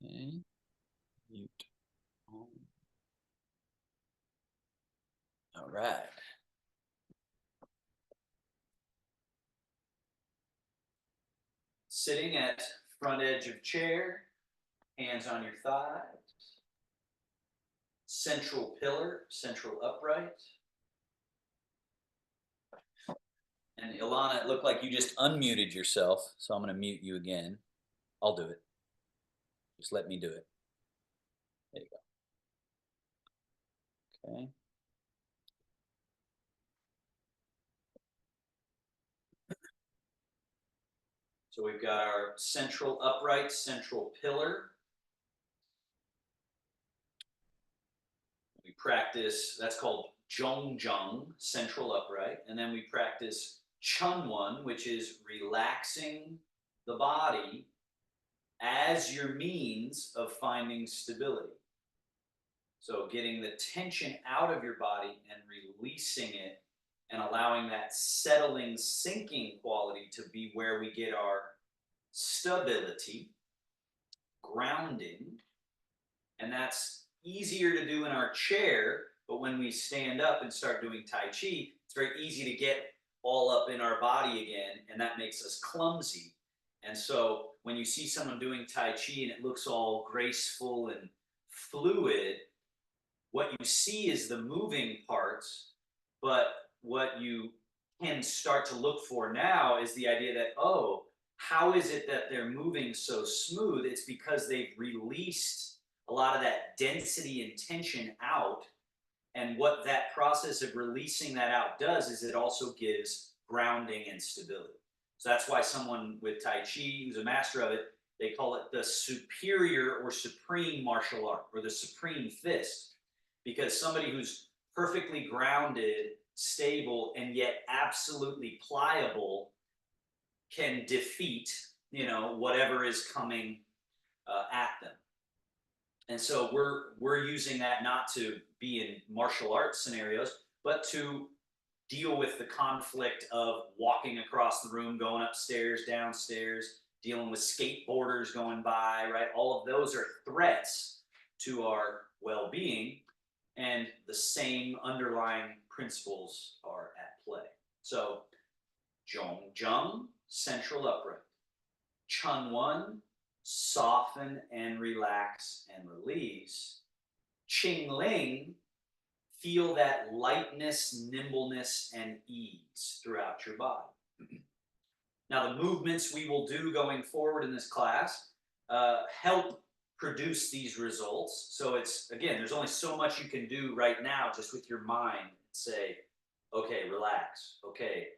Okay. Mute. All right. Sitting at front edge of chair, hands on your thighs. Central pillar, central upright. And Ilana, it looked like you just unmuted yourself, so I'm going to mute you again. I'll do it. Just let me do it. There you go. Okay. So we've got our central upright, central pillar. We practice, that's called Zhongjung, central upright. And then we practice Chunwon, which is relaxing the body as your means of finding stability. So getting the tension out of your body and releasing it and allowing that settling, sinking quality to be where we get our stability, grounding. And that's easier to do in our chair, but when we stand up and start doing Tai Chi, it's very easy to get all up in our body again, and that makes us clumsy. And so when you see someone doing Tai Chi and it looks all graceful and fluid, what you see is the moving parts, but what you can start to look for now is the idea that, oh, how is it that they're moving so smooth? It's because they've released a lot of that density and tension out. And what that process of releasing that out does is it also gives grounding and stability. So that's why someone with Tai Chi, who's a master of it, they call it the superior or supreme martial art, or the supreme fist. Because somebody who's perfectly grounded, stable, and yet absolutely pliable can defeat, whatever is coming at them. And so we're using that not to be in martial arts scenarios, but to deal with the conflict of walking across the room, going upstairs, downstairs, dealing with skateboarders going by, right? All of those are threats to our well-being, and the same underlying principles are at play. So, Zhongjung, central upright. Chunwon, soften and relax and release. Qingling, feel that lightness, nimbleness, and ease throughout your body. Now, the movements we will do going forward in this class help produce these results. So it's, again, there's only so much you can do right now just with your mind and say, okay, relax, okay,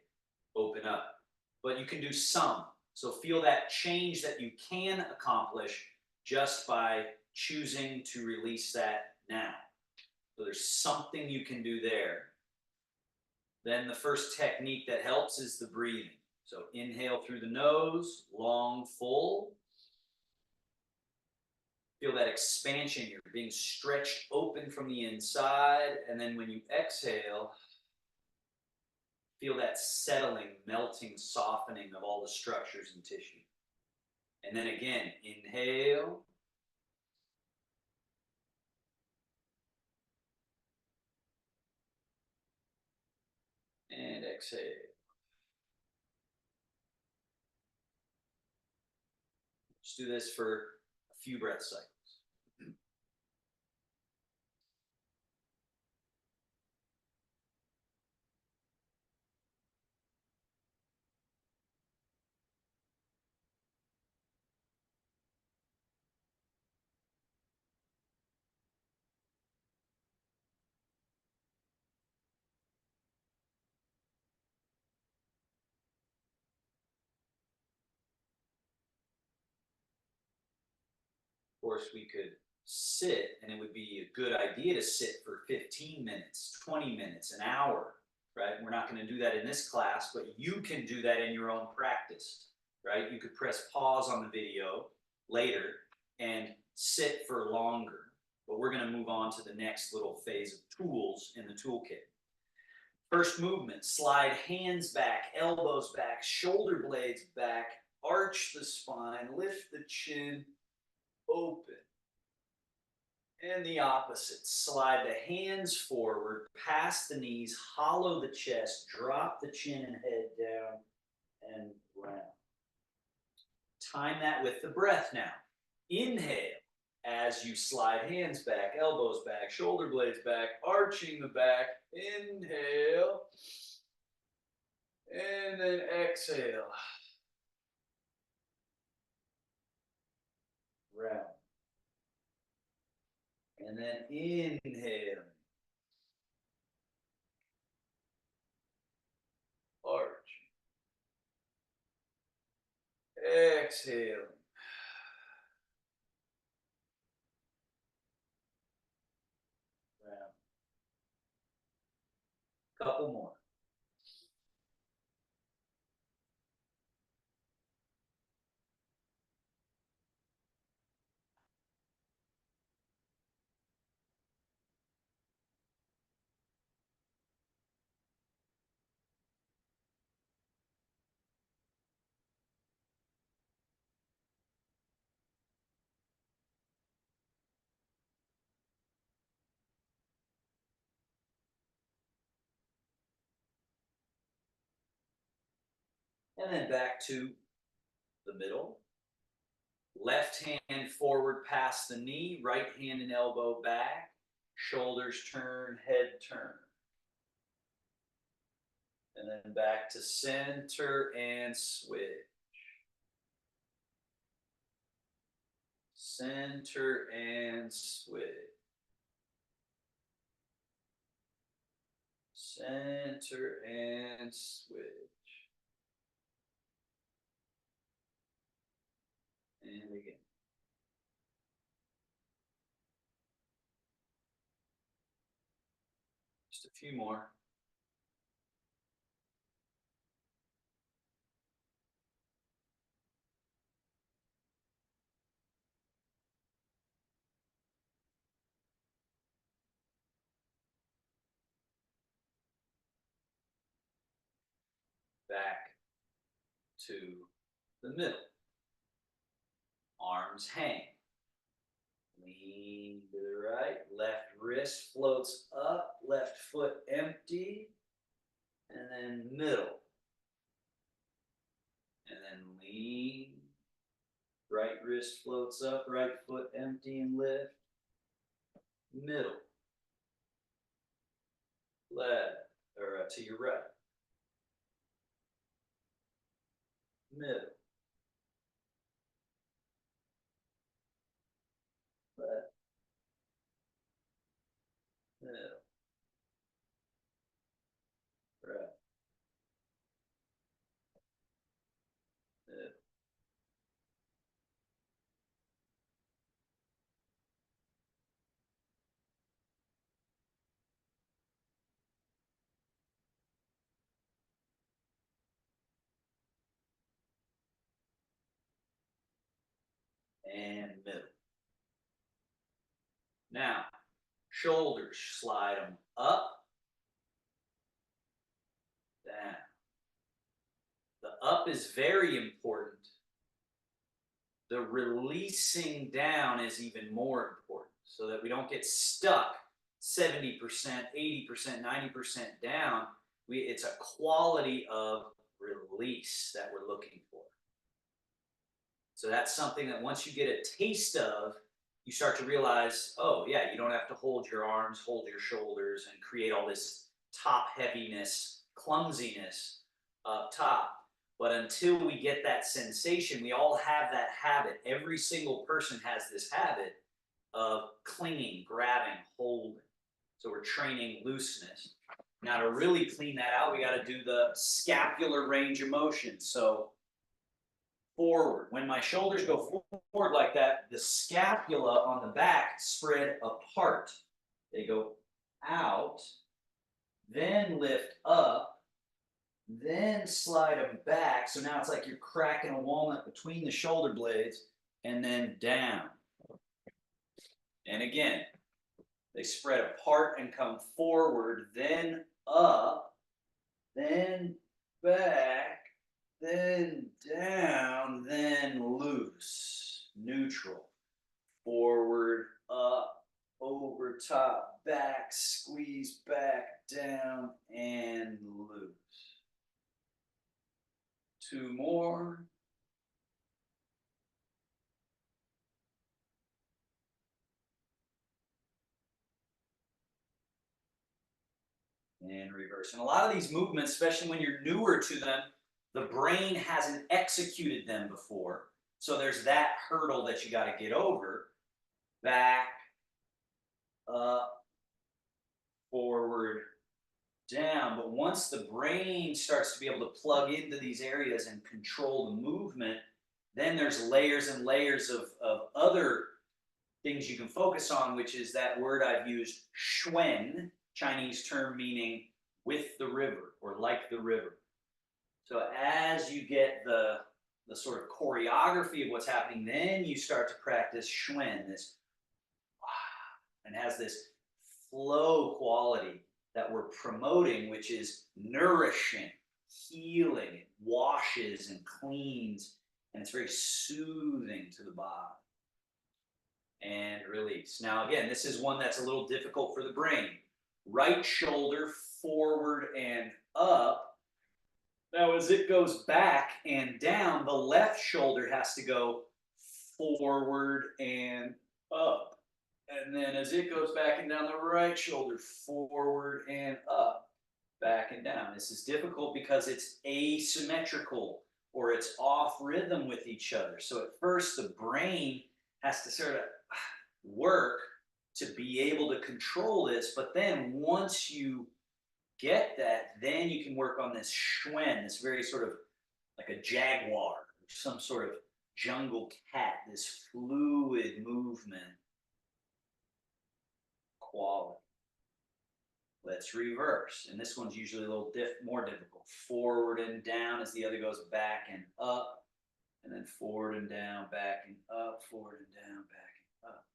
open up. But you can do some. So feel that change that you can accomplish just by choosing to release that now. So there's something you can do there. Then the first technique that helps is the breathing. So inhale through the nose, long, full. Feel that expansion. You're being stretched open from the inside. And then when you exhale, feel that settling, melting, softening of all the structures and tissue. And then again, inhale. And exhale. Just do this for a few breath cycles. Of course, we could sit, and it would be a good idea to sit for 15 minutes, 20 minutes, an hour, right? We're not going to do that in this class, but you can do that in your own practice, right? You could press pause on the video later and sit for longer. But we're going to move on to the next little phase of tools in the toolkit. First movement, slide hands back, elbows back, shoulder blades back, arch the spine, lift the chin, open. And the opposite. Slide the hands forward, past the knees, hollow the chest, drop the chin and head down, and round. Time that with the breath now. Inhale as you slide hands back, elbows back, shoulder blades back, arching the back. Inhale. And then exhale. Round. And then inhale. Arch. Exhale. Round. Couple more. And then back to the middle. Left hand forward past the knee, right hand and elbow back, shoulders turn, head turn. And then back to center and switch. Center and switch. Center and switch. And again. Just a few more. Back to the middle. Arms hang. Lean to the right. Left wrist floats up. Left foot empty. And then middle. And then lean. Right wrist floats up. Right foot empty and lift. Middle. Left. Or to your right. Middle. Left. Middle. Right. Middle. And middle. Now, shoulders, slide them up, down. The up is very important. The releasing down is even more important so that we don't get stuck 70%, 80%, 90% down. It's a quality of release that we're looking for. So that's something that once you get a taste of, you start to realize, oh, yeah, you don't have to hold your arms, hold your shoulders, and create all this top heaviness, clumsiness up top. But until we get that sensation, we all have that habit. Every single person has this habit of clinging, grabbing, holding. So we're training looseness. Now, to really clean that out, we got to do the scapular range of motion. So forward. When my shoulders go forward like that, the scapula on the back spread apart. They go out, then lift up, then slide them back. So now it's like you're cracking a walnut between the shoulder blades, and then down. And again, they spread apart and come forward, then up, then back, then down, then loose, neutral, forward, up, top, back, squeeze back, down, and loose. 2 more. And reverse. And a lot of these movements, especially when you're newer to them, the brain hasn't executed them before. So there's that hurdle that you got to get over. Back, up, forward, down. But once the brain starts to be able to plug into these areas and control the movement, then there's layers and layers of other things you can focus on, which is that word I've used, shuen, Chinese term meaning with the river or like the river. So as you get the sort of choreography of what's happening, then you start to practice shuen, this and has this flow quality that we're promoting, which is nourishing, healing, it washes and cleans, and it's very soothing to the body. And release. Now again, this is one that's a little difficult for the brain. Right shoulder forward and up. Now as it goes back and down, the left shoulder has to go forward and up. And then as it goes back and down, the right shoulder forward and up, back and down. This is difficult because it's asymmetrical or it's off rhythm with each other. So at first the brain has to sort of work to be able to control this, but then once you get that, then you can work on this shuen, this very sort of like a jaguar, some sort of jungle cat, this fluid movement quality. Let's reverse, and this one's usually a little more difficult. Forward and down as the other goes back and up, and then forward and down, back and up, forward and down, back and up.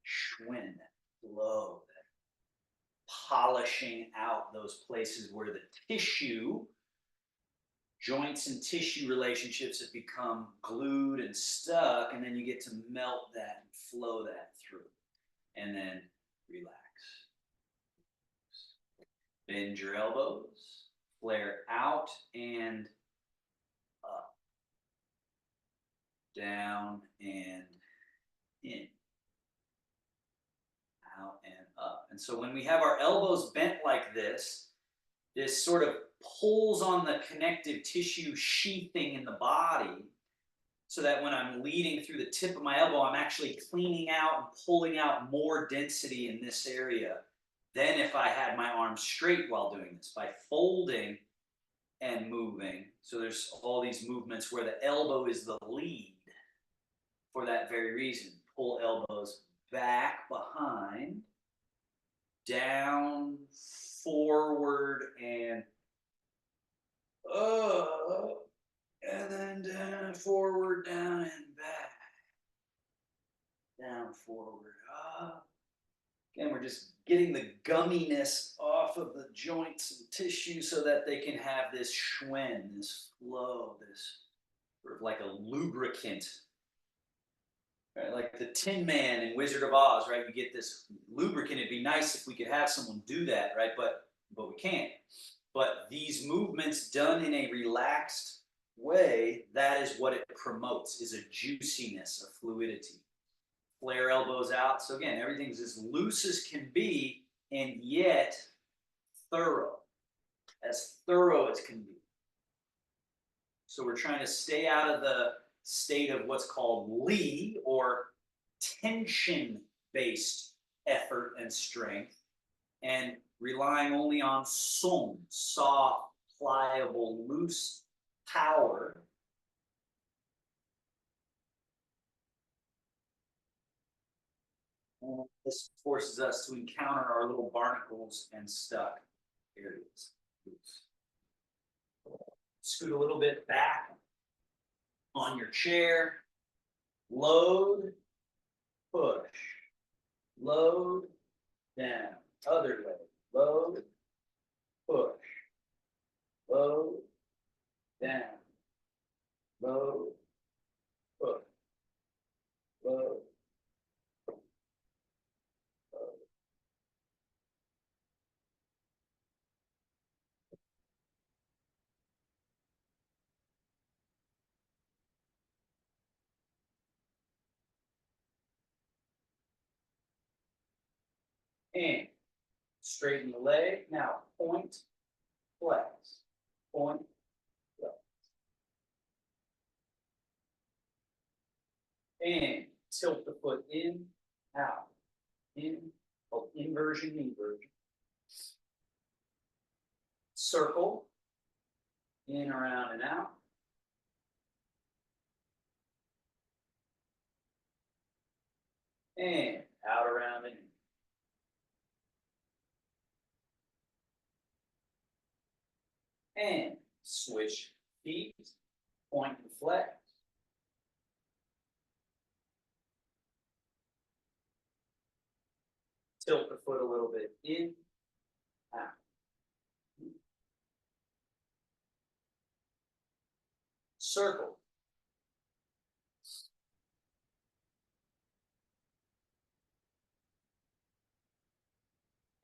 Schwinn, flow, polishing out those places where the tissue, joints and tissue relationships have become glued and stuck, and then you get to melt that and flow that through. And then relax. Bend your elbows, flare out and up, down and in, out and up. And so when we have our elbows bent like this sort of pulls on the connective tissue sheathing in the body, so that when I'm leading through the tip of my elbow, I'm actually cleaning out and pulling out more density in this area than if I had my arms straight while doing this, by folding and moving. So there's all these movements where the elbow is the lead for that very reason. Pull elbows back, behind, down, forward, and up. And then down, forward, down, and back. Down, forward, up. Again, we're just getting the gumminess off of the joints and tissue so that they can have this shwen, this flow, this sort of like a lubricant. Right? Like the Tin Man in Wizard of Oz, right? You get this lubricant. It'd be nice if we could have someone do that, right? But we can't. But these movements done in a relaxed way, that is what it promotes, is a juiciness, a fluidity. Flare elbows out. So again, everything's as loose as can be, and yet thorough, as thorough as can be. So we're trying to stay out of the state of what's called Li, or tension-based effort and strength, and relying only on Song, soft, pliable, loose power. And this forces us to encounter our little barnacles and stuck areas. Scoot a little bit back on your chair. Load, push. Load, down. Other way. Load, push. low, down, low, hook, low, low. And straighten the leg. Now point, flex, point, flex. And tilt the foot in, out, in, oh, inversion, inversion. Circle, in, around, and out. And out, around, and in. And switch feet, point and flex. Tilt the foot a little bit in, out. Circle.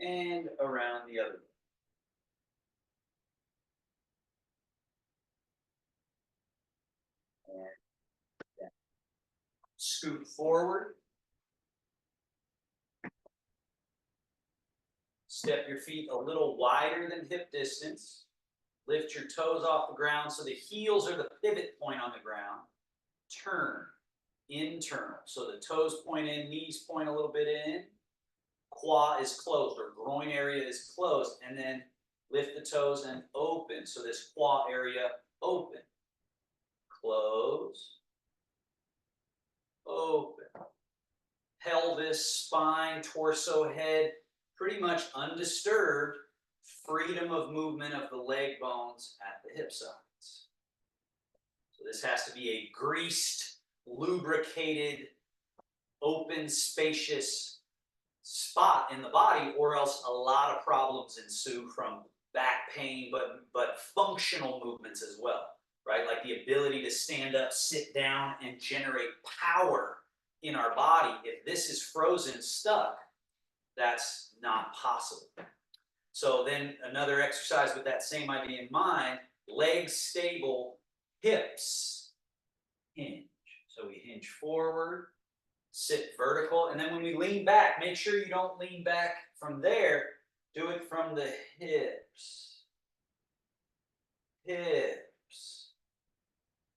And around the other way. And down. Scoot forward. Step your feet a little wider than hip distance. Lift your toes off the ground so the heels are the pivot point on the ground. Turn, internal. So the toes point in, knees point a little bit in. Quad is closed, or groin area is closed. And then lift the toes and open. So this quad area, open. Close. Open. Pelvis, spine, torso, head, pretty much undisturbed. Freedom of movement of the leg bones at the hip sides. So this has to be a greased, lubricated, open, spacious spot in the body, or else a lot of problems ensue from back pain, but functional movements as well, right? Like the ability to stand up, sit down, and generate power in our body. If this is frozen, stuck, that's not possible. So then another exercise with that same idea in mind, legs stable, hips hinge. So we hinge forward, sit vertical, and then when we lean back, make sure you don't lean back from there. Do it from the hips. Hips.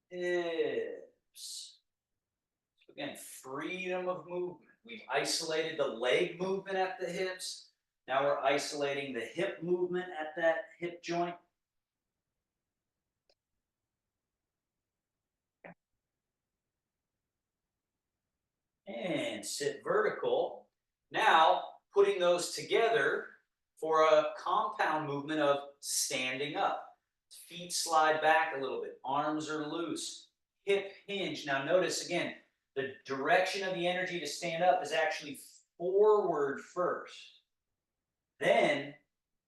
Hips. So again, freedom of movement. We've isolated the leg movement at the hips. Now we're isolating the hip movement at that hip joint. And sit vertical. Now putting those together for a compound movement of standing up. Feet slide back a little bit. Arms are loose. Hip hinge. Now notice again, the direction of the energy to stand up is actually forward first. Then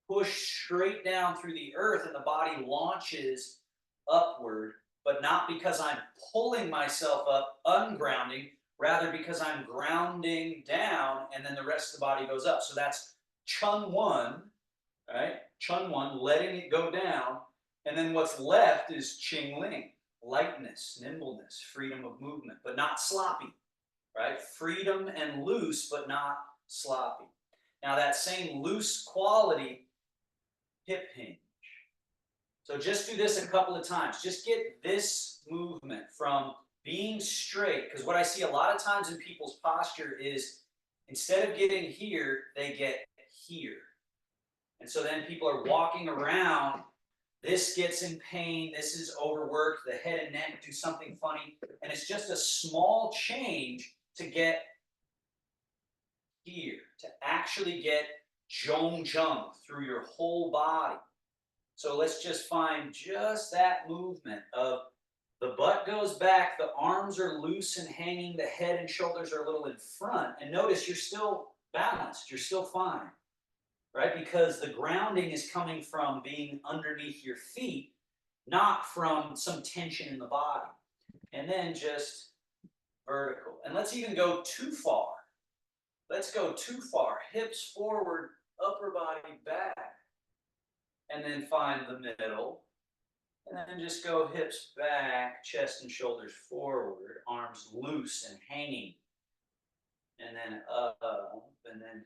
push straight down through the earth and the body launches upward, but not because I'm pulling myself up, ungrounding, rather because I'm grounding down and then the rest of the body goes up. So that's Chun 1, right? Chun 1, letting it go down. And then what's left is Ching Ling, lightness, nimbleness, freedom of movement, but not sloppy, right? Freedom and loose, but not sloppy. Now that same loose quality, hip hinge. So just do this a couple of times. Just get this movement from being straight, because what I see a lot of times in people's posture is instead of getting here, they get here. And so then people are walking around, this gets in pain, this is overworked, the head and neck do something funny, and it's just a small change to get here, to actually get zhong-zheng through your whole body. So let's just find just that movement of the butt goes back, the arms are loose and hanging, the head and shoulders are a little in front. And notice you're still balanced, you're still fine. right? Because the grounding is coming from being underneath your feet, not from some tension in the body. And then just vertical. And let's even go too far. Let's go too far. Hips forward, upper body back. And then find the middle. And then just go hips back, chest and shoulders forward, arms loose and hanging. And then up, and then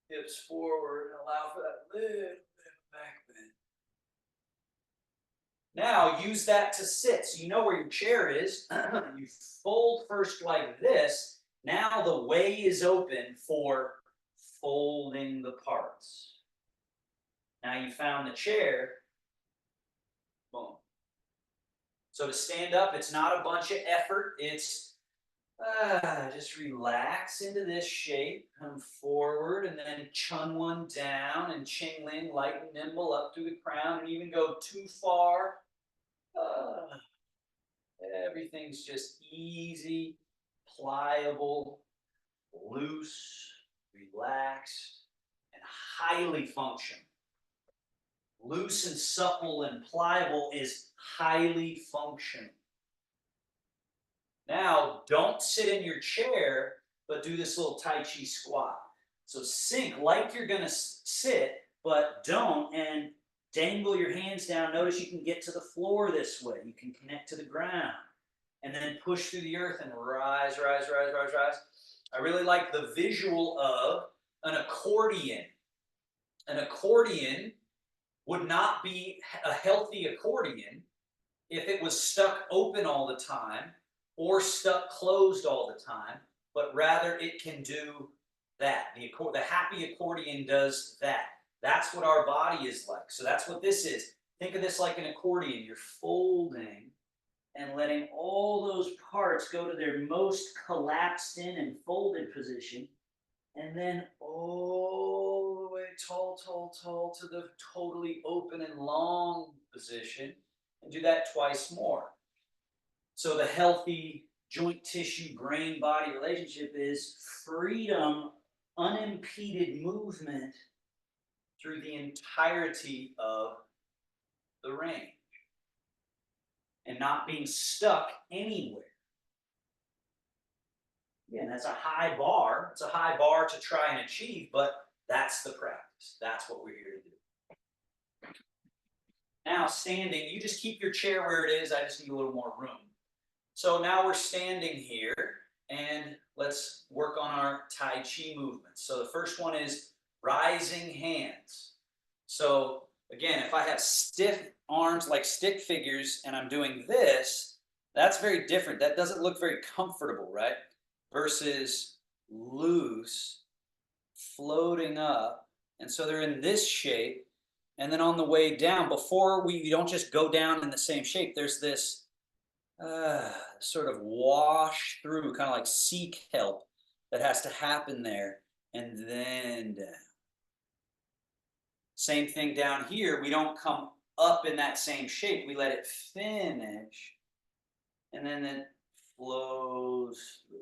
hips forward, and allow for that little bit of back bend. Now use that to sit. So you know where your chair is. You fold first like this. Now the way is open for folding the parts. Now you found the chair. Boom. So to stand up, it's not a bunch of effort. It's just relax into this shape. Come forward and then chun one down and ching ling, light and nimble up through the crown, and even go too far. Everything's just easy, pliable, loose, relaxed, and highly functional. Loose and supple and pliable is highly functional. Now, don't sit in your chair, but do this little Tai Chi squat. So sink like you're going to sit, but don't, and dangle your hands down. Notice you can get to the floor this way. You can connect to the ground. And then push through the earth and rise, rise, rise, rise, rise. I really like the visual of an accordion. An accordion would not be a healthy accordion if it was stuck open all the time or stuck closed all the time, but rather it can do that. The happy accordion does that. That's what our body is like. So that's what this is. Think of this like an accordion. You're folding and letting all those parts go to their most collapsed in and folded position, and then all the way tall, tall, tall to the totally open and long position, and do that twice more. So the healthy joint tissue brain body relationship is freedom, unimpeded movement through the entirety of the range, and not being stuck anywhere. Again, that's a high bar. It's a high bar to try and achieve, but that's the practice. That's what we're here to do. Now, standing, you just keep your chair where it is. I just need a little more room. So now we're standing here, and let's work on our Tai Chi movements. So the first one is rising hands. So again, if I have stiff arms like stick figures and I'm doing this, that's very different. That doesn't look very comfortable, right? Versus loose, floating up. And so they're in this shape. And then on the way down, before we don't just go down in the same shape, there's this sort of wash through, kind of like sea kelp that has to happen there. And then down. Same thing down here. We don't come up in that same shape. We let it finish. And then it flows through.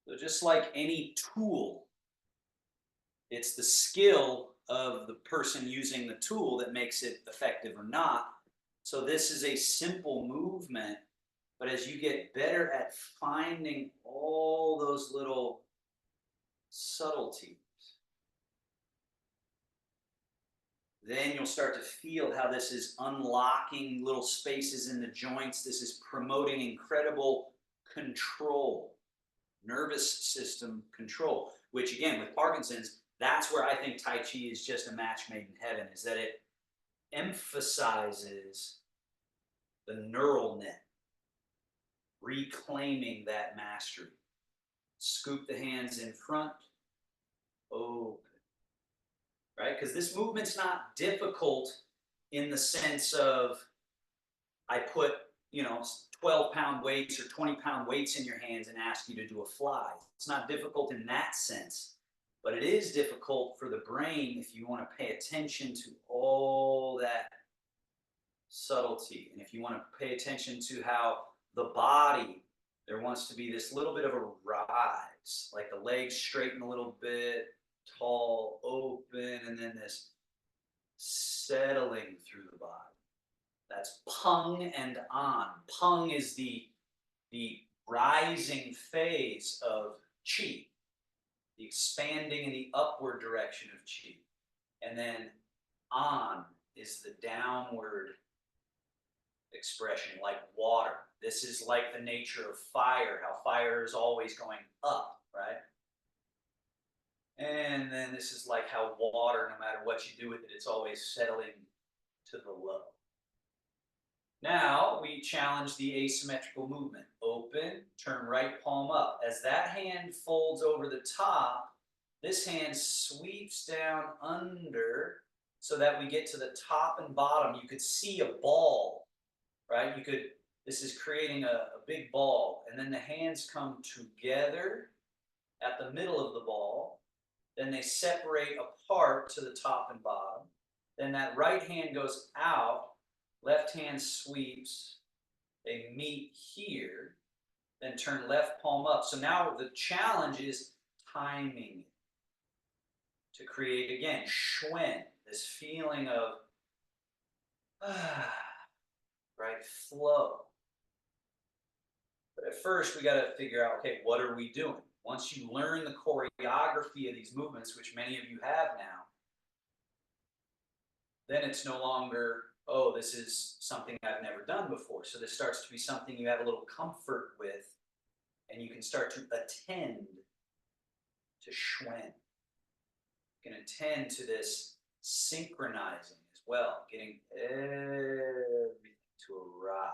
So just like any tool, it's the skill of the person using the tool that makes it effective or not. So this is a simple movement, but as you get better at finding all those little subtleties, then you'll start to feel how this is unlocking little spaces in the joints. This is promoting incredible control, nervous system control, which again, with Parkinson's, that's where I think Tai Chi is just a match made in heaven, is that it emphasizes the neural net, reclaiming that mastery. Scoop the hands in front, open, right? Because this movement's not difficult in the sense of I put, 12-pound weights or 20-pound weights in your hands and ask you to do a fly. It's not difficult in that sense, but it is difficult for the brain if you want to pay attention to all that subtlety, and if you want to pay attention to how the body there wants to be this little bit of a rise, like the legs straighten a little bit, tall, open, and then this settling through the body. That's pung and an. Pung is the rising phase of qi, the expanding in the upward direction of qi. And then an is the downward expression, like water. This is like the nature of fire, how fire is always going up, right? And then this is like how water, no matter what you do with it, it's always settling to the low. Now we challenge the asymmetrical movement. Open, turn right palm up. As that hand folds over the top, this hand sweeps down under so that we get to the top and bottom. You could see a ball, right? This is creating a big ball. And then the hands come together at the middle of the ball. Then they separate apart to the top and bottom. Then that right hand goes out. Left hand sweeps, they meet here, then turn left palm up. So now the challenge is timing to create, again, schwen, this feeling of, right, flow. But at first, we got to figure out, okay, what are we doing? Once you learn the choreography of these movements, which many of you have now, then it's no longer, oh, this is something I've never done before. So this starts to be something you have a little comfort with, and you can start to attend to schwen. You can attend to this synchronizing as well, getting everything to arrive.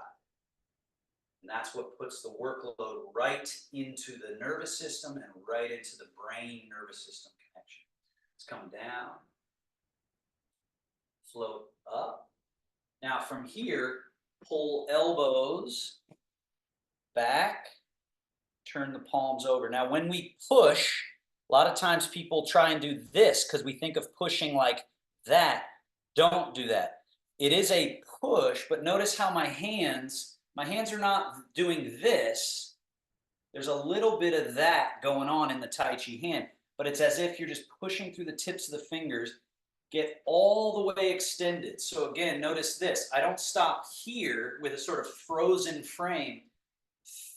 And that's what puts the workload right into the nervous system and right into the brain nervous system connection. Let's come down, float up. Now from here, pull elbows back, turn the palms over. Now when we push, a lot of times people try and do this because we think of pushing like that. Don't do that. It is a push, but notice how my hands are not doing this. There's a little bit of that going on in the Tai Chi hand, but it's as if you're just pushing through the tips of the fingers, get all the way extended. So again, notice this. I don't stop here with a sort of frozen frame.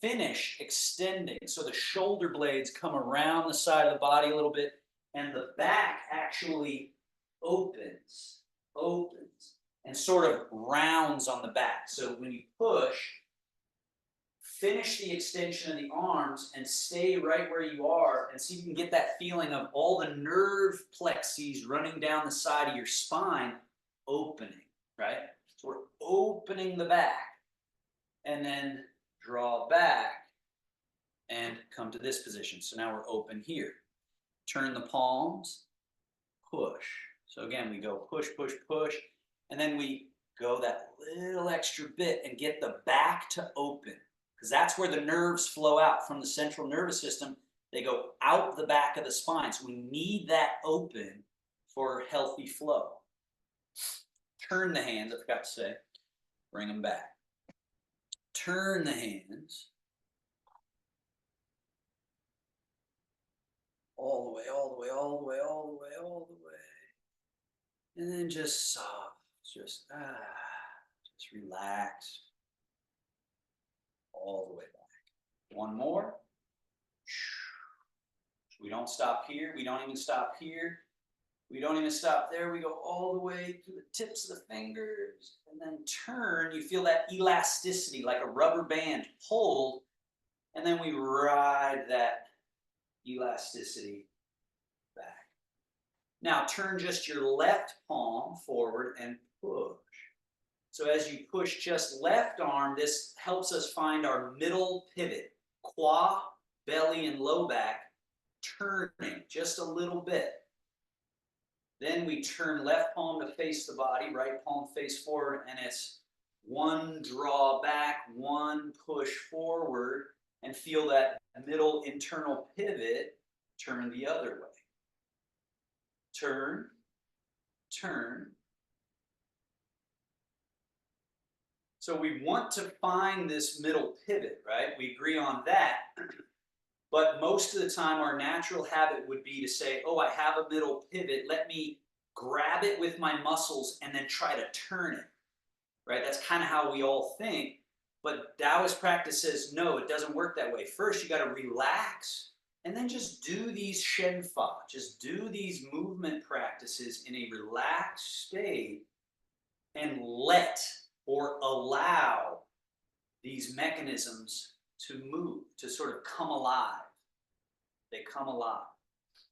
Finish extending. So the shoulder blades come around the side of the body a little bit, and the back actually opens, and sort of rounds on the back. So when you push, finish the extension of the arms and stay right where you are, and see if you can get that feeling of all the nerve plexes running down the side of your spine opening, right? So we're opening the back, and then draw back and come to this position. So now we're open here. Turn the palms, push. So again, we go push, push, push, and then we go that little extra bit and get the back to open, because that's where the nerves flow out from the central nervous system. They go out the back of the spine. So we need that open for healthy flow. Turn the hands, I forgot to say, bring them back. Turn the hands all the way, all the way, all the way, all the way, all the way. And then just soft, just relax all the way back. One more. We don't stop here. We don't even stop here. We don't even stop there. We go all the way to the tips of the fingers, and then turn. You feel that elasticity like a rubber band pulled, and then we ride that elasticity back. Now turn just your left palm forward and push. So as you push just left arm, this helps us find our middle pivot, qua, belly, and low back, turning just a little bit. Then we turn left palm to face the body, right palm face forward, and it's one draw back, one push forward, and feel that middle internal pivot, turn the other way. Turn, turn. So we want to find this middle pivot, right? We agree on that. But most of the time, our natural habit would be to say, oh, I have a middle pivot. Let me grab it with my muscles and then try to turn it, right? That's kind of how we all think. But Taoist practice says, no, it doesn't work that way. First, you got to relax and then just do these Shen Fa. Just do these movement practices in a relaxed state and let or allow these mechanisms to move, to sort of come alive. They come alive.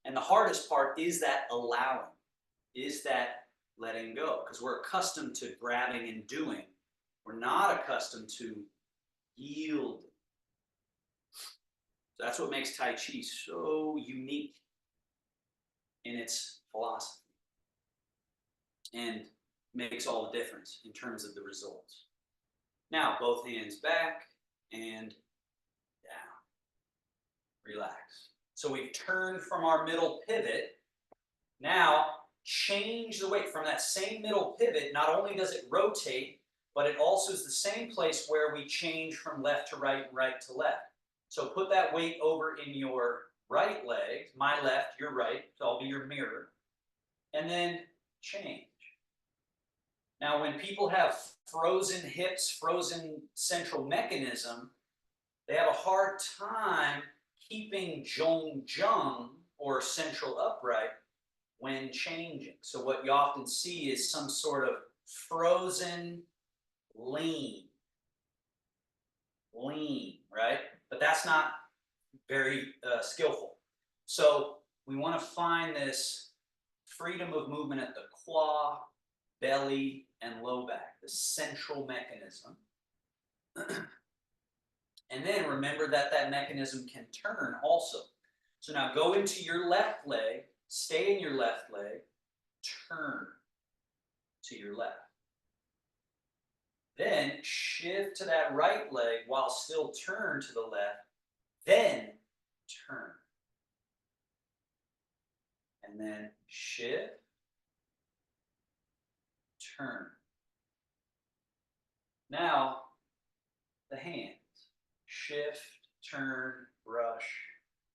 And the hardest part is that allowing, is that letting go, because we're accustomed to grabbing and doing. We're not accustomed to yielding. So that's what makes Tai Chi so unique in its philosophy and makes all the difference in terms of the results. Now, both hands back and down. Relax. So we've turned from our middle pivot. Now, change the weight from that same middle pivot. Not only does it rotate, but it also is the same place where we change from left to right, right to left. So put that weight over in your right leg, my left, your right, so I'll be your mirror, and then change. Now, when people have frozen hips, frozen central mechanism, they have a hard time keeping zhongjung, or central upright, when changing. So what you often see is some sort of frozen lean, right? But that's not very skillful. So we want to find this freedom of movement at the qua, belly, and low back, the central mechanism. And then remember that that mechanism can turn also. So now go into your left leg, stay in your left leg, turn to your left. Then shift to that right leg while still turn to the left, then turn. And then shift, turn. Now, the hands. Shift, turn, brush,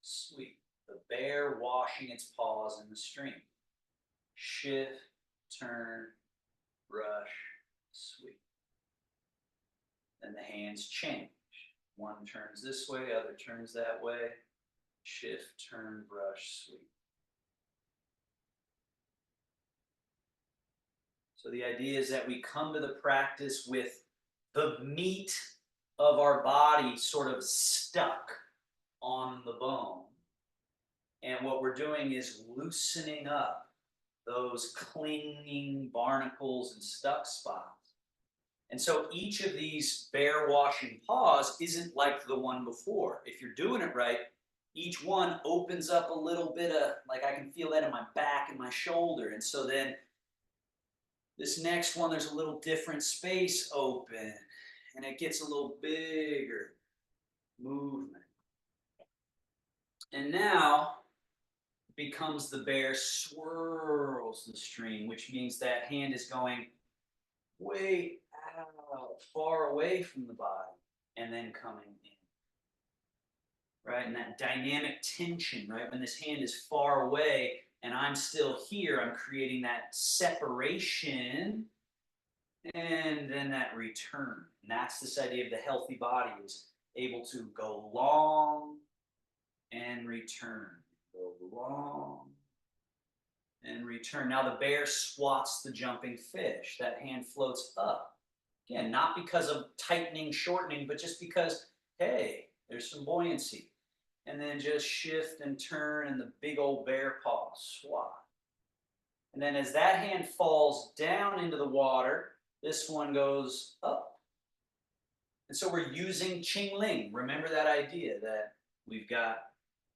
sweep. The bear washing its paws in the stream. Shift, turn, brush, sweep. Then the hands change. One turns this way, other turns that way. Shift, turn, brush, sweep. So the idea is that we come to the practice with the meat of our body sort of stuck on the bone. And what we're doing is loosening up those clinging barnacles and stuck spots. And so each of these bear washing paws isn't like the one before. If you're doing it right, each one opens up a little bit of, like I can feel that in my back and my shoulder. And so then this next one, there's a little different space open. And it gets a little bigger movement. And now it becomes the bear swirls the stream, which means that hand is going way out, far away from the body, and then coming in. Right? And that dynamic tension, right? When this hand is far away and I'm still here, I'm creating that separation. And then that return. And that's this idea of the healthy body is able to go long and return. Go long and return. Now the bear swats the jumping fish. That hand floats up. Again, not because of tightening, shortening, but just because, hey, there's some buoyancy. And then just shift and turn and the big old bear paw swat. And then as that hand falls down into the water, this one goes up. And so we're using Qing Ling. Remember that idea that we've got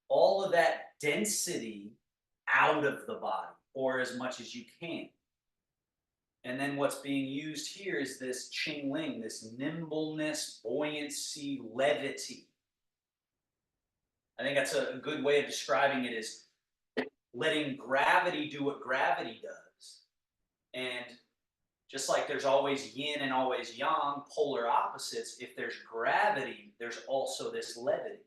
all of that density out of the body, or as much as you can. And then what's being used here is this Qing Ling, this nimbleness, buoyancy, levity. I think that's a good way of describing it, is letting gravity do what gravity does. And Just like there's always yin and always yang, polar opposites, if there's gravity, there's also this levity.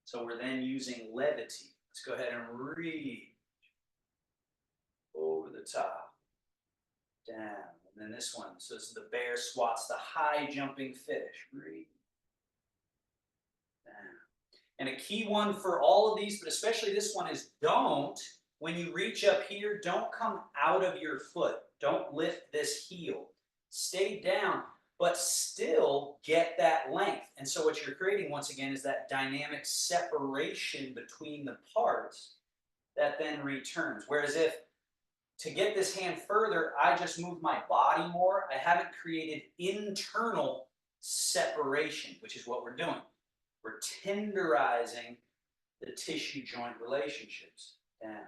So we're then using levity. Let's go ahead and reach over the top, down. And then this one, so this is the bear swats the high jumping fish. Reach, down. And a key one for all of these, but especially this one, is don't, when you reach up here, don't come out of your foot. Don't lift this heel. Stay down, but still get that length. And so what you're creating, once again, is that dynamic separation between the parts that then returns. Whereas if, to get this hand further, I just move my body more, I haven't created internal separation, which is what we're doing. We're tenderizing the tissue joint relationships down.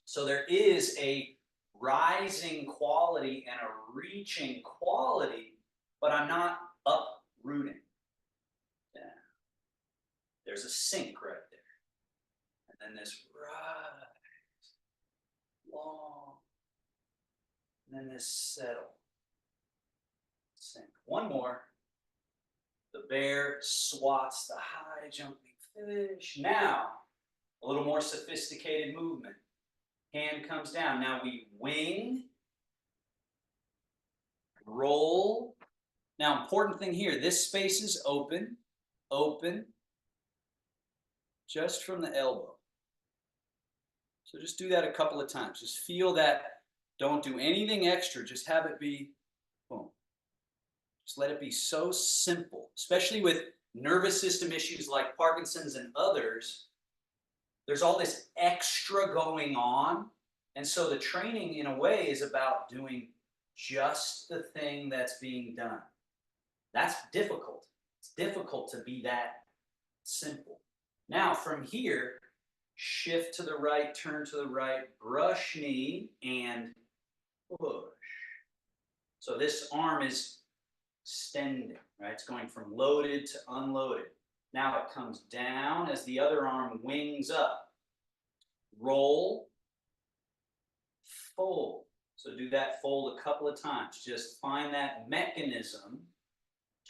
So there is a rising quality and a reaching quality, but I'm not uprooting. Down. There's a sink right there. And then this rise, long, and then this settle, sink. One more. The bear swats the high jumping fish. Now, a little more sophisticated movement. Hand comes down. Now we wing, roll. Now, important thing here, this space is open, open, just from the elbow. So just do that a couple of times. Just feel that. Don't do anything extra. Just have it be, boom. Just let it be so simple, especially with nervous system issues like Parkinson's and others. There's all this extra going on. And so the training, in a way, is about doing just the thing that's being done. That's difficult. It's difficult to be that simple. Now, from here, shift to the right, turn to the right, brush knee, and push. So this arm is extending, right? It's going from loaded to unloaded. Now it comes down as the other arm wings up. Roll, fold. So do that fold a couple of times. Just find that mechanism.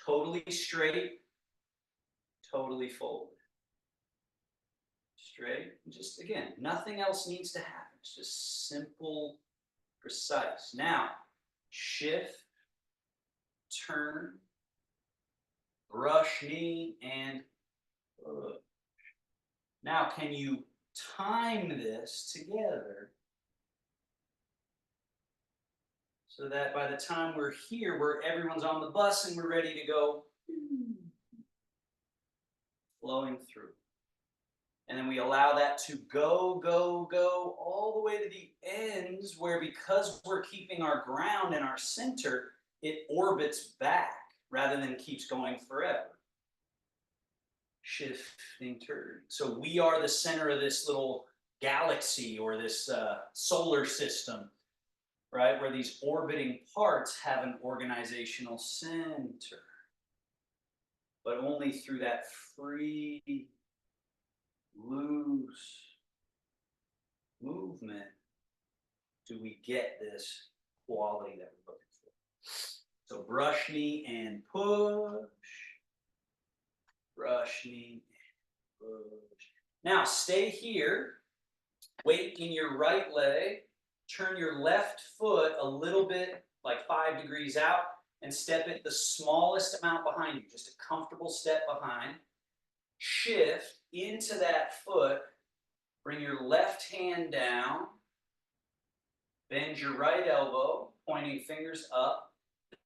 Totally straight, totally folded. Straight, just again, nothing else needs to happen. It's just simple, precise. Now, shift, turn, brush knee, and push. Now, can you time this together so that by the time we're here, everyone's on the bus and we're ready to go, flowing through. And then we allow that to go, go, go all the way to the ends where, because we're keeping our ground and our center, it orbits back rather than keeps going forever. Shifting, turn. So we are the center of this little galaxy or this solar system, right? Where these orbiting parts have an organizational center. But only through that free, loose movement do we get this quality that we're looking for. So brush knee and push. Brush knee and push. Now stay here. Weight in your right leg. Turn your left foot a little bit, like 5 degrees out, and step it the smallest amount behind you. Just a comfortable step behind. Shift into that foot. Bring your left hand down. Bend your right elbow, pointing fingers up.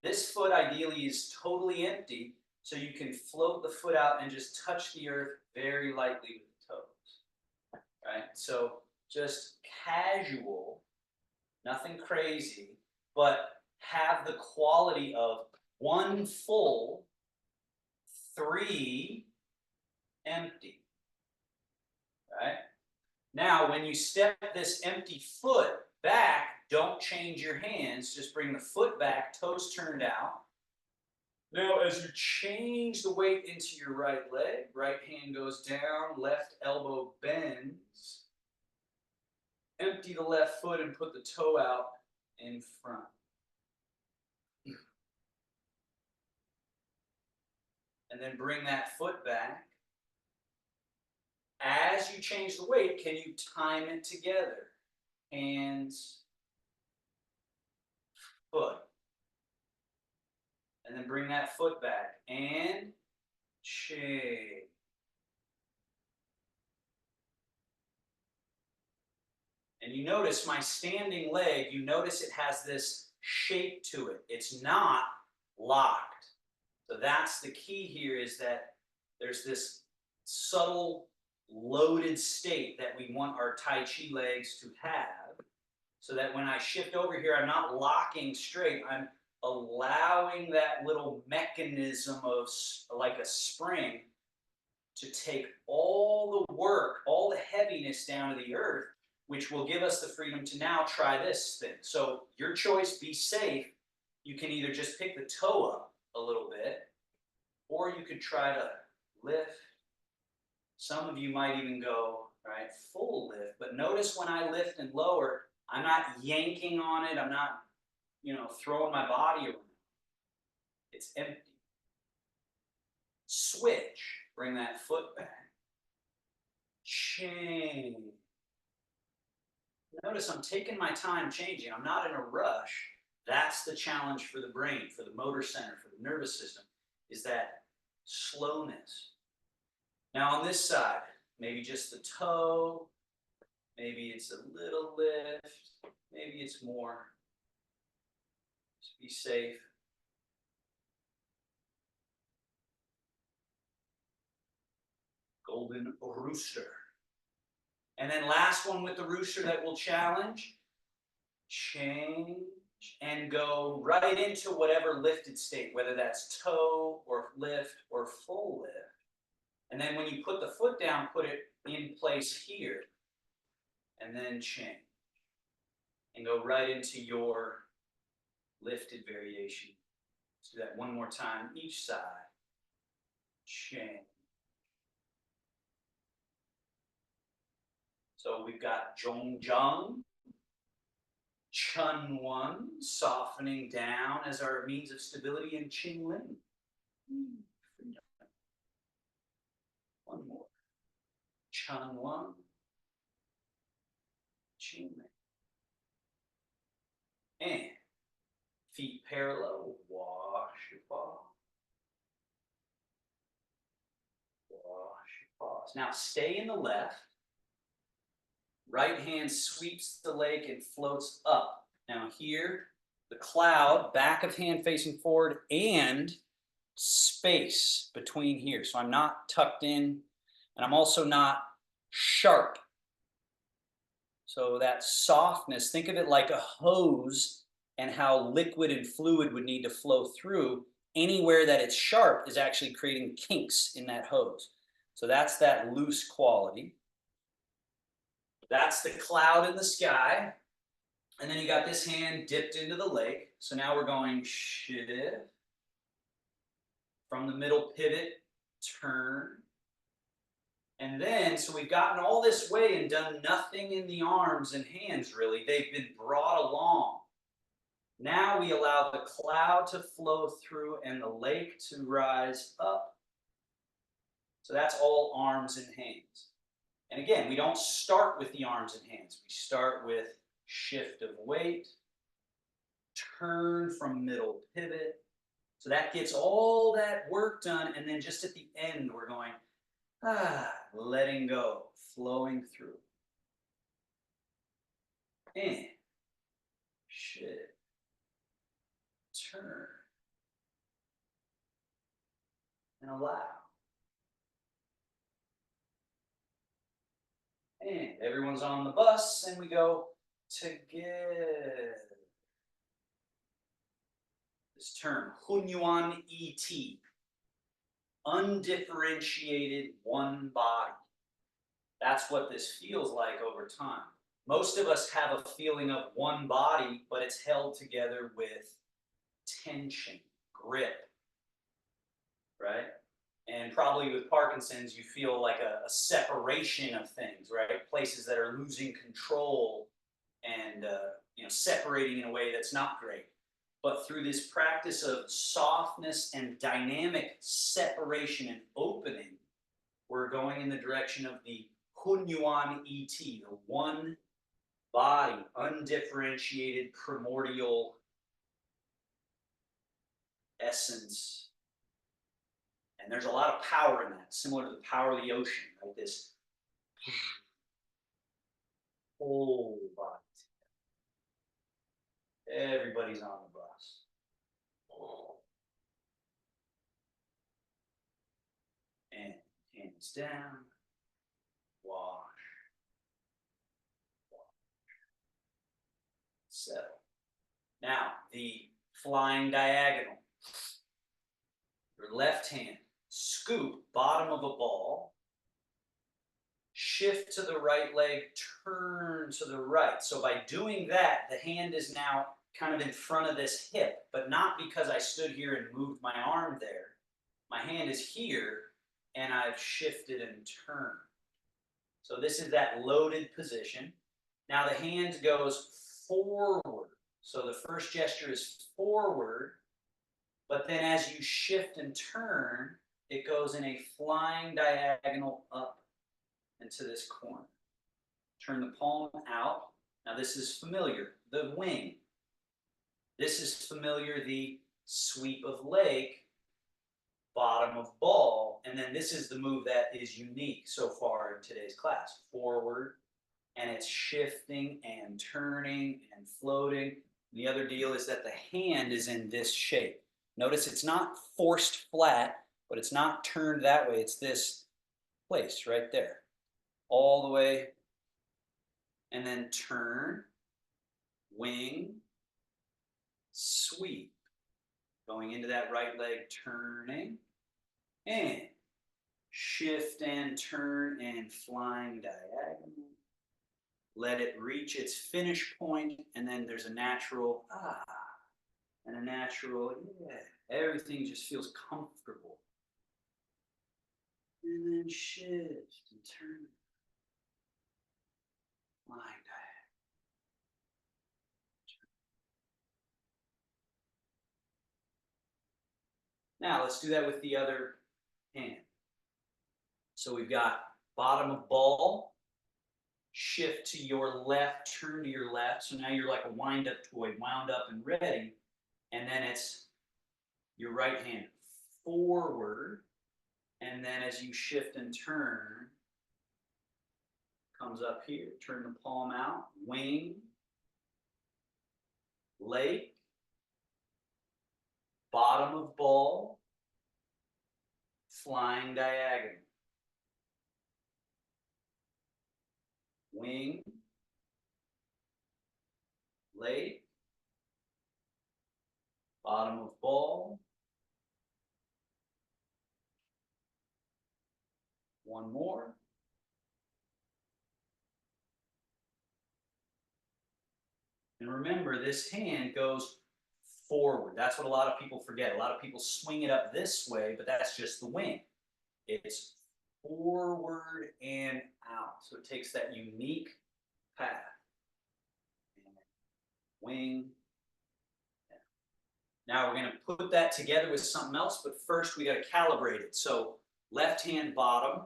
This foot ideally is totally empty, so you can float the foot out and just touch the earth very lightly with the toes. Right? So just casual, nothing crazy, but have the quality of 1 full, 3 empty. Right? Now, when you step this empty foot back, don't change your hands. Just bring the foot back, toes turned out. Now, as you change the weight into your right leg, right hand goes down, left elbow bends. Empty the left foot and put the toe out in front. and then bring that foot back. As you change the weight, can you time it together? Hands, foot. And then bring that foot back and change. And you notice my standing leg, you notice it has this shape to it. It's not locked. So that's the key here, is that there's this subtle loaded state that we want our Tai Chi legs to have, so that when I shift over here, I'm not locking straight. I'm allowing that little mechanism of, like a spring, to take all the work, all the heaviness down to the earth, which will give us the freedom to now try this thing. So your choice, be safe. You can either just pick the toe up a little bit, or you could try to lift. Some of you might even go, right, full lift. But notice when I lift and lower, I'm not yanking on it. I'm not, throwing my body around. It's empty. Switch. Bring that foot back. Change. Notice I'm taking my time changing. I'm not in a rush. That's the challenge for the brain, for the motor center, for the nervous system, is that slowness. Now on this side, maybe just the toe, maybe it's a little lift, maybe it's more. Just be safe. Golden rooster. And then last one with the rooster that will challenge. Change and go right into whatever lifted state, whether that's toe or lift or full lift. And then when you put the foot down, put it in place here. And then change. And go right into your lifted variation. Let's do that one more time, each side. Change. So we've got Zhongjang, Chun One, softening down as our means of stability, and Qing Lin. One more. Chun One, Qing Lin. And feet parallel, wash your paw. Wash your paws. Now stay in the left. Right hand sweeps the leg and floats up. Now here, the cloud, back of hand facing forward, and space between here. So I'm not tucked in, and I'm also not sharp. So that softness, think of it like a hose, and how liquid and fluid would need to flow through. Anywhere that it's sharp is actually creating kinks in that hose. So that's that loose quality. That's the cloud in the sky. And then you got this hand dipped into the lake. So now we're going shift. From the middle pivot, turn. And then, so we've gotten all this way and done nothing in the arms and hands really. They've been brought along. Now we allow the cloud to flow through and the lake to rise up. So that's all arms and hands. And again, we don't start with the arms and hands. We start with shift of weight, turn from middle pivot. So that gets all that work done. And then just at the end, we're going, letting go, flowing through. And shift, turn, and allow. And everyone's on the bus, and we go together. This term, Hunyuan Et, undifferentiated one body. That's what this feels like over time. Most of us have a feeling of one body, but it's held together with tension, grip, right? And probably with Parkinson's, you feel like a separation of things, right? Places that are losing control and separating in a way that's not great. But through this practice of softness and dynamic separation and opening, we're going in the direction of the Hunyuan Et, the one body, undifferentiated primordial essence. And there's a lot of power in that, similar to the power of the ocean, right? This whole body. Everybody's on the bus. And hands down. Wash. Settle. Now, the flying diagonal. Your left hand, scoop bottom of a ball, shift to the right leg, turn to the right. So by doing that, the hand is now kind of in front of this hip, but not because I stood here and moved my arm there. My hand is here, and I've shifted and turned. So this is that loaded position. Now the hand goes forward. So the first gesture is forward, but then as you shift and turn, it goes in a flying diagonal up into this corner. Turn the palm out. Now this is familiar, the wing. This is familiar, the sweep of leg, bottom of ball, and then this is the move that is unique so far in today's class. Forward, and it's shifting and turning and floating. The other deal is that the hand is in this shape. Notice it's not forced flat, but it's not turned that way. It's this place right there. All the way, and then turn, wing, sweep. Going into that right leg, turning, and shift and turn and flying diagonal. Let it reach its finish point, and then there's a natural and a natural yeah. Everything just feels comfortable. And then shift and turn. Flying diagonal. Now let's do that with the other hand. So we've got bottom of ball, shift to your left, turn to your left. So now you're like a wind-up toy, wound up and ready. And then it's your right hand forward. And then as you shift and turn, comes up here, turn the palm out, wing, lake, bottom of ball, flying diagonal. Wing, lake, bottom of ball. One more. And remember, this hand goes forward. That's what a lot of people forget. A lot of people swing it up this way, but that's just the wing. It's forward and out. So it takes that unique path. And wing. Now we're going to put that together with something else, but first we got to calibrate it. So left hand bottom,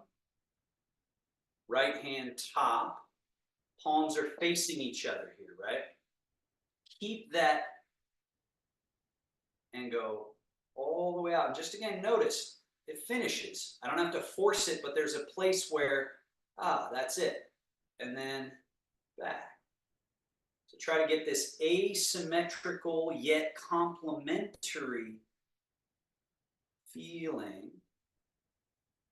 right hand top. Palms are facing each other here, right? Keep that and go all the way out. And just again, notice it finishes. I don't have to force it, but there's a place where, that's it. And then back. So try to get this asymmetrical yet complementary feeling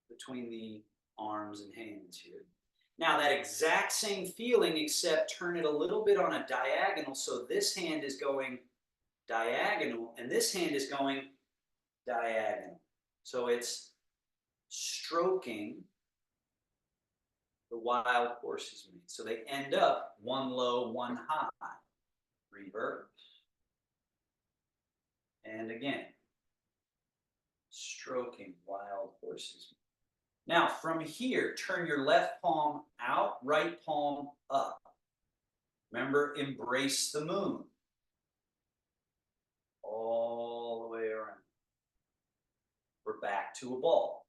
between the arms and hands here. Now that exact same feeling, except turn it a little bit on a diagonal. So this hand is going diagonal and this hand is going diagonal. So it's stroking the wild horse's mane. So they end up one low, one high. Reverse. And again, stroking wild horse's mane. Now from here, turn your left palm out, right palm up. Remember, embrace the moon. all the way around. We're back to a ball.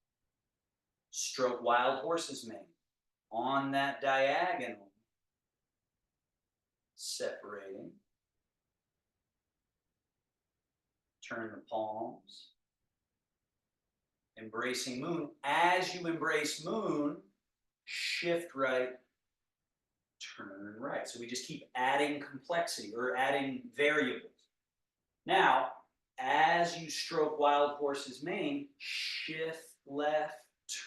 Stroke wild horse's mane. On that diagonal, separating. Turn the palms. Embracing moon. As you embrace moon, shift right, turn right. So we just keep adding complexity or adding variables. Now, as you stroke wild horse's mane, shift left,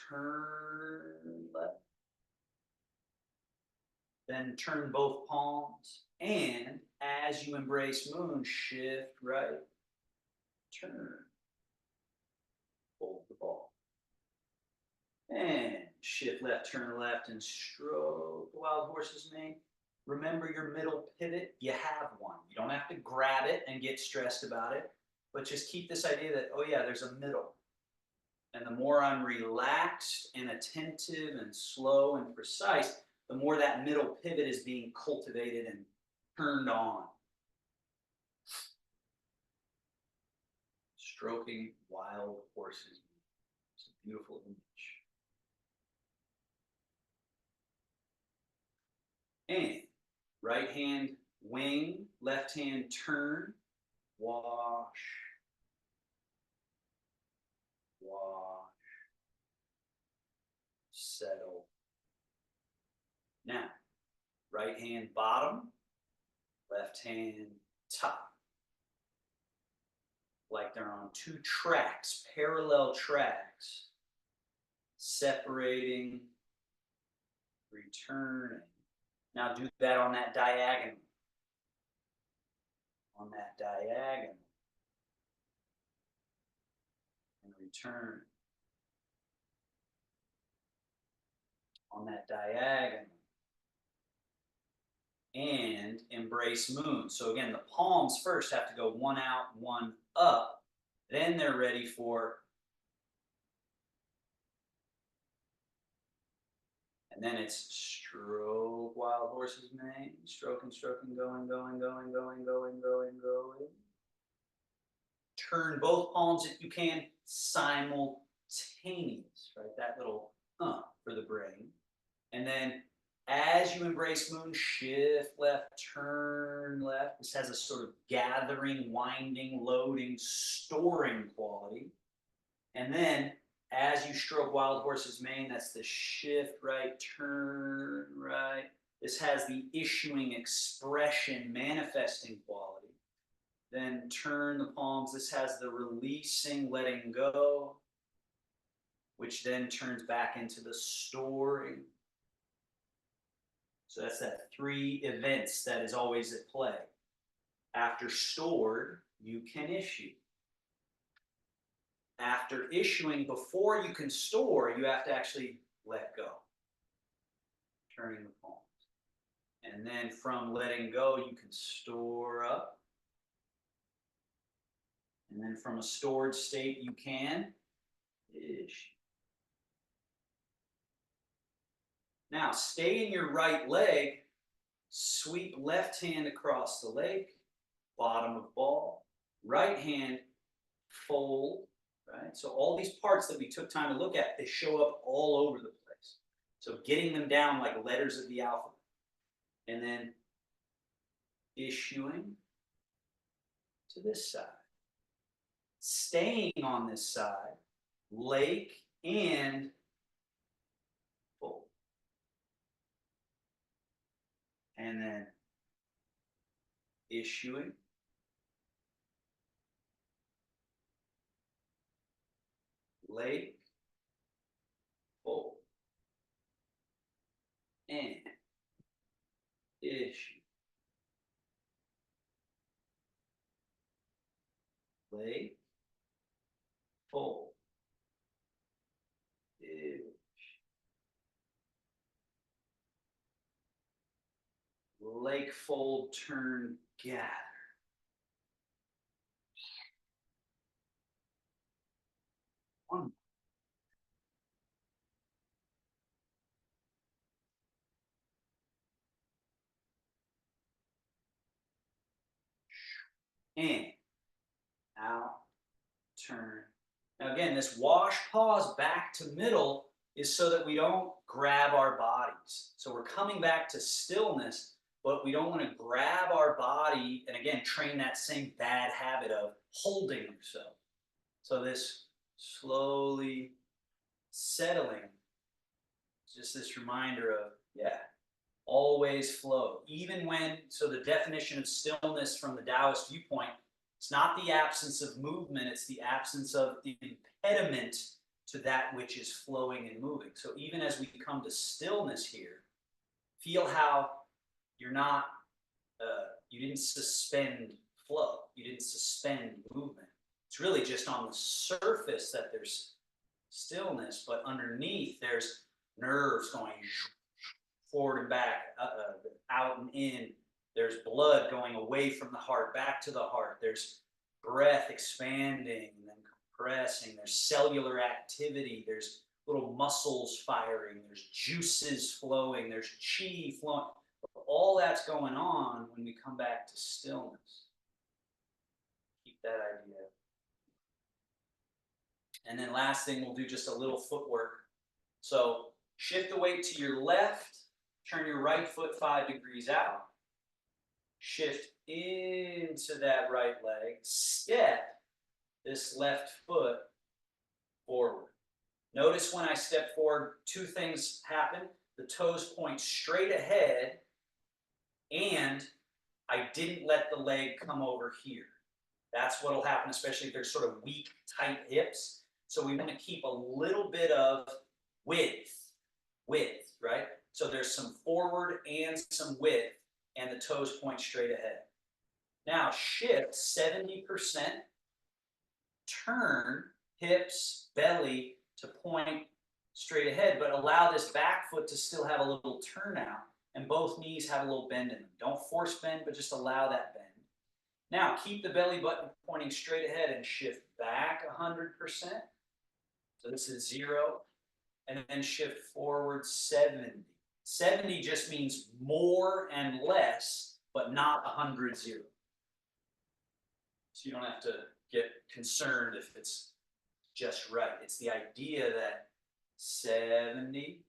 turn left. Then turn both palms. And as you embrace moon, shift right, turn. Hold the ball. And shift left, turn left, and stroke the wild horse's mane. Remember your middle pivot, you have one. You don't have to grab it and get stressed about it, but just keep this idea that, oh yeah, there's a middle. And the more I'm relaxed and attentive and slow and precise, the more that middle pivot is being cultivated and turned on. Stroking wild horses. It's a beautiful image. And right hand wing, left hand turn, wash, wash, settle. Now, right hand bottom, left hand top. Like they're on two tracks, parallel tracks, separating, returning. Now do that on that diagonal. On that diagonal. And return. On that diagonal. And embrace moon. So again, the palms first have to go one out, one up. Then they're ready for, and then it's stroke wild horse's mane, stroking, stroking, going, going, going, going, going, going, going. Turn both palms if you can, simultaneous, right? That little for the brain. And then as you embrace moon, shift left, turn left. This has a sort of gathering, winding, loading, storing quality. And then as you stroke wild horse's mane, that's the shift right, turn right. This has the issuing, expression, manifesting quality. Then turn the palms. This has the releasing, letting go, which then turns back into the storing. So that's that three events that is always at play. After stored, you can issue. After issuing, before you can store, you have to actually let go. Turning the palms. And then from letting go, you can store up. And then from a stored state, you can issue. Now, stay in your right leg, sweep left hand across the leg, bottom of ball, right hand fold, right? So all these parts that we took time to look at, they show up all over the place. So getting them down like letters of the alphabet. And then issuing to this side. Staying on this side, lake and fold. And then issuing, lake, fold, and issue, lake, fold, issue, lake, fold, turn, gather. One. And out, turn. Now again, this wash, pause, back to middle is so that we don't grab our bodies. So we're coming back to stillness, but we don't want to grab our body and again, train that same bad habit of holding yourself. So this slowly settling, just this reminder of, yeah, always flow. Even when, so the definition of stillness from the Taoist viewpoint, it's not the absence of movement, it's the absence of the impediment to that which is flowing and moving. So even as we come to stillness here, feel how you're not, you didn't suspend flow, you didn't suspend movement. It's really just on the surface that there's stillness, but underneath there's nerves going forward and back, out and in. There's blood going away from the heart, back to the heart. There's breath expanding and then compressing. There's cellular activity. There's little muscles firing. There's juices flowing. There's chi flowing. All that's going on when we come back to stillness. Keep that idea. And then last thing, we'll do just a little footwork. So shift the weight to your left. Turn your right foot 5 degrees out. Shift into that right leg. Step this left foot forward. Notice when I step forward, 2 things happen. The toes point straight ahead, and I didn't let the leg come over here. That's what will happen, especially if there's sort of weak, tight hips. So we want to keep a little bit of width, right? So there's some forward and some width, and the toes point straight ahead. Now shift 70%, turn hips, belly to point straight ahead, but allow this back foot to still have a little turnout, and both knees have a little bend in them. Don't force bend, but just allow that bend. Now keep the belly button pointing straight ahead and shift back 100%. So this is 0, and then shift forward 70. 70 just means more and less, but not 100, 0. So you don't have to get concerned if it's just right. It's the idea that 70,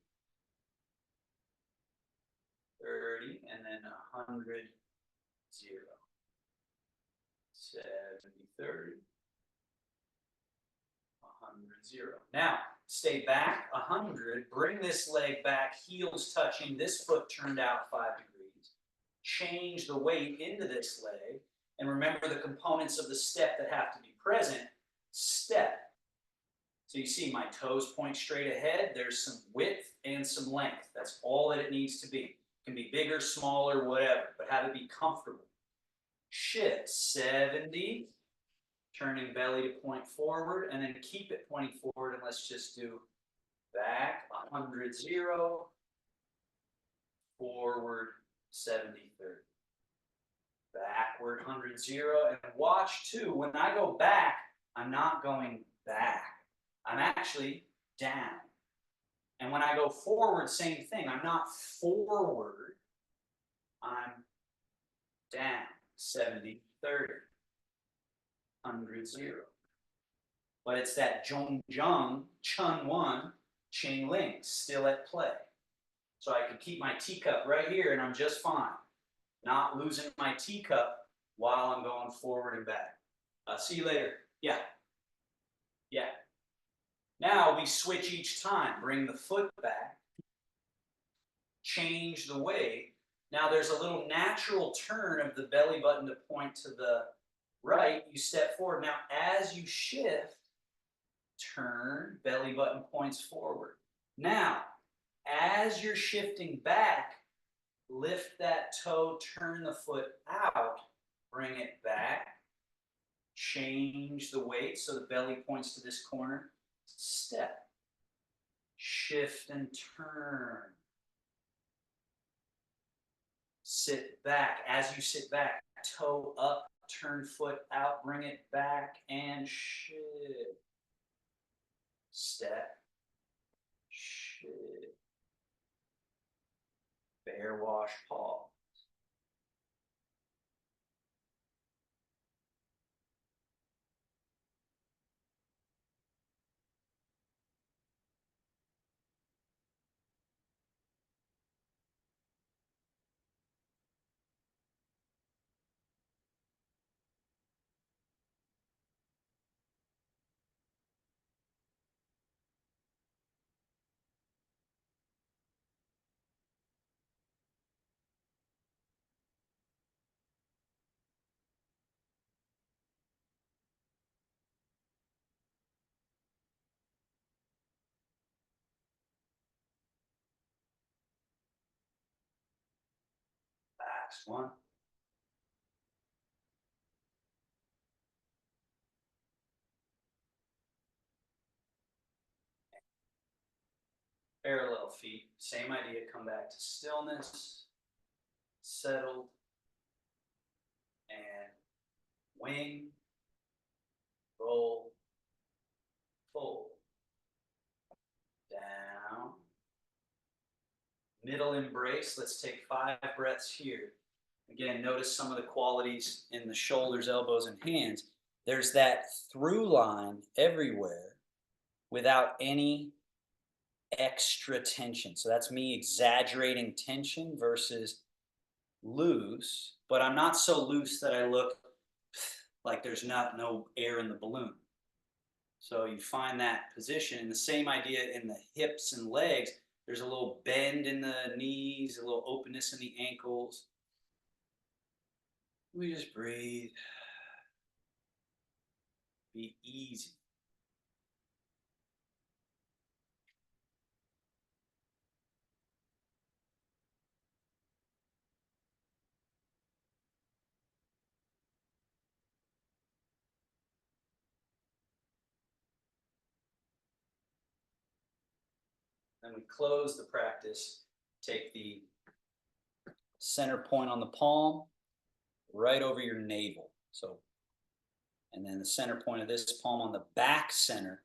30, and then 100, 0. 70, 30, 100, 0. Now, stay back 100, bring this leg back, heels touching, this foot turned out 5 degrees. Change the weight into this leg, and remember the components of the step that have to be present. Step. So you see my toes point straight ahead, there's some width and some length. That's all that it needs to be. It can be bigger, smaller, whatever, but have it be comfortable. Shift 70, turning belly to point forward, and then keep it pointing forward, and let's just do back 100, 0, forward 70, 30. Backward 100, 0, and watch too, when I go back, I'm not going back. I'm actually down. And when I go forward, same thing. I'm not forward, I'm down. 70, 30, 100, 0. But it's that Zhong Zheng, Chun 1, Ching Ling, still at play. So I can keep my teacup right here and I'm just fine. Not losing my teacup while I'm going forward and back. See you later. Yeah. Yeah. Now we switch each time. Bring the foot back. Change the weight. Now there's a little natural turn of the belly button to point to the right. You step forward. Now as you shift, turn, belly button points forward. Now, as you're shifting back, lift that toe, turn the foot out, bring it back, change the weight so the belly points to this corner, step, shift and turn. Sit back. As you sit back, toe up, turn foot out, bring it back, and shift. Step, shift. Bear wash paw. Last one. Parallel feet, same idea, come back to stillness, settled, and wing, roll, fold, down, middle embrace. Let's take 5 breaths here. Again, notice some of the qualities in the shoulders, elbows, and hands. There's that through line everywhere without any extra tension. So that's me exaggerating tension versus loose, but I'm not so loose that I look like there's no air in the balloon. So you find that position, and the same idea in the hips and legs. There's a little bend in the knees, a little openness in the ankles. We just breathe, be easy. Then we close the practice, take the center point on the palm right over your navel. So, and then the center point of this palm on the back center.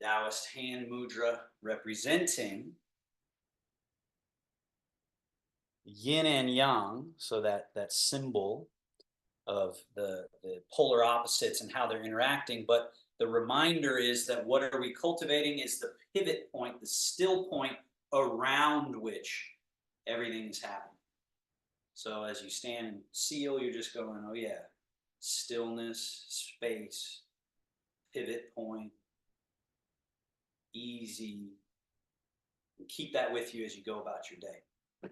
Taoist hand mudra representing yin and yang, so that symbol of the polar opposites and how they're interacting. But the reminder is that what are we cultivating is the pivot point, the still point around which everything is happening. So as you stand and seal, you're just going, oh yeah, stillness, space, pivot point, easy. And keep that with you as you go about your day.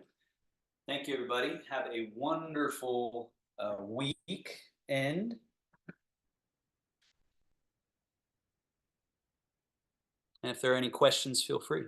Thank you, everybody. Have a wonderful week end. And if there are any questions, feel free.